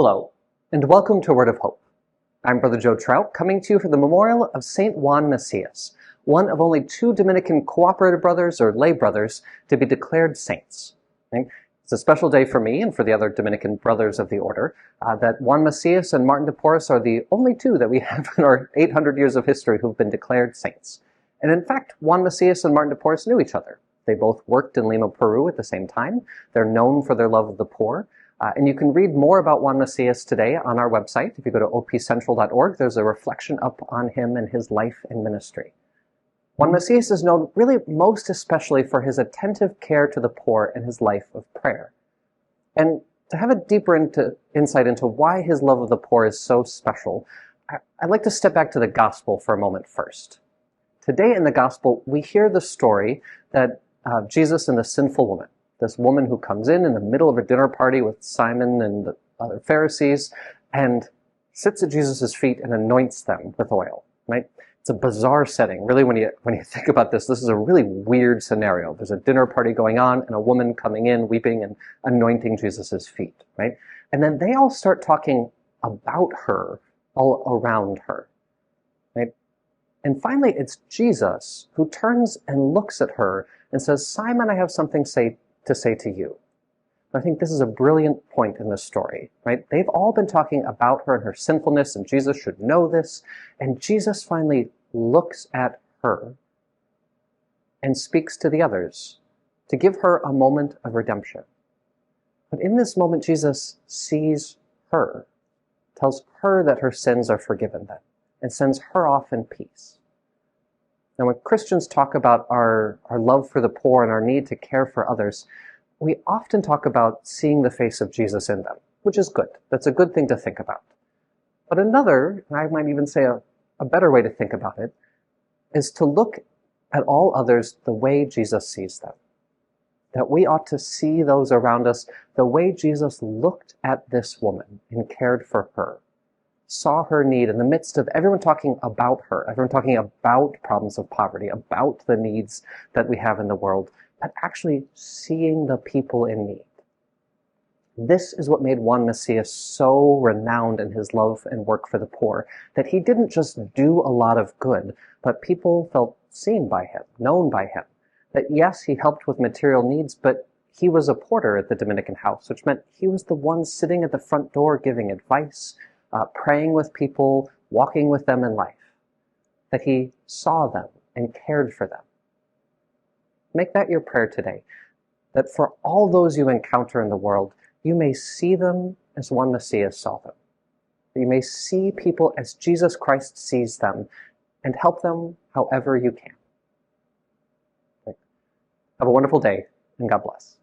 Hello, and welcome to Word of Hope. I'm Brother Joe Trout, coming to you for the memorial of Saint Juan Macias, one of only two Dominican cooperative brothers or lay brothers to be declared saints. Okay? It's a special day for me and for the other Dominican brothers of the order that Juan Macias and Martin de Porres are the only two that we have in our 800 years of history who've been declared saints. And in fact, Juan Macias and Martin de Porres knew each other. They both worked in Lima, Peru at the same time. They're known for their love of the poor. And you can read more about Juan Macias today on our website. If you go to opcentral.org, there's a reflection up on him and his life and ministry. Juan Macias is known really most especially for his attentive care to the poor and his life of prayer. And to have a deeper insight into why his love of the poor is so special, I'd like to step back to the gospel for a moment first. Today in the gospel, we hear the story that Jesus and the sinful woman, this woman who comes in the middle of a dinner party with Simon and the other Pharisees and sits at Jesus' feet and anoints them with oil, right? It's a bizarre setting. Really, when you think about this is a really weird scenario. There's a dinner party going on and a woman coming in, weeping and anointing Jesus' feet, right? And then they all start talking about her, all around her, right? And finally, it's Jesus who turns and looks at her and says, "Simon, I have something to say to you." I think this is a brilliant point in this story, right? They've all been talking about her and her sinfulness, and Jesus should know this. And Jesus finally looks at her and speaks to the others to give her a moment of redemption. But in this moment, Jesus sees her, tells her that her sins are forgiven then, and sends her off in peace. Now, when Christians talk about our love for the poor and our need to care for others, we often talk about seeing the face of Jesus in them, which is good. That's a good thing to think about. But another, and I might even say a better way to think about it, is to look at all others the way Jesus sees them. That we ought to see those around us the way Jesus looked at this woman and cared for her, saw her need in the midst of everyone talking about her, everyone talking about problems of poverty, about the needs that we have in the world, but actually seeing the people in need. This is what made Juan Macias so renowned in his love and work for the poor, that he didn't just do a lot of good, but people felt seen by him, known by him. That yes, he helped with material needs, but he was a porter at the Dominican house, which meant he was the one sitting at the front door giving advice, praying with people, walking with them in life. That he saw them and cared for them. Make that your prayer today, that for all those you encounter in the world, you may see them as Juan Macias saw them. That you may see people as Jesus Christ sees them and help them however you can. Have a wonderful day, and God bless.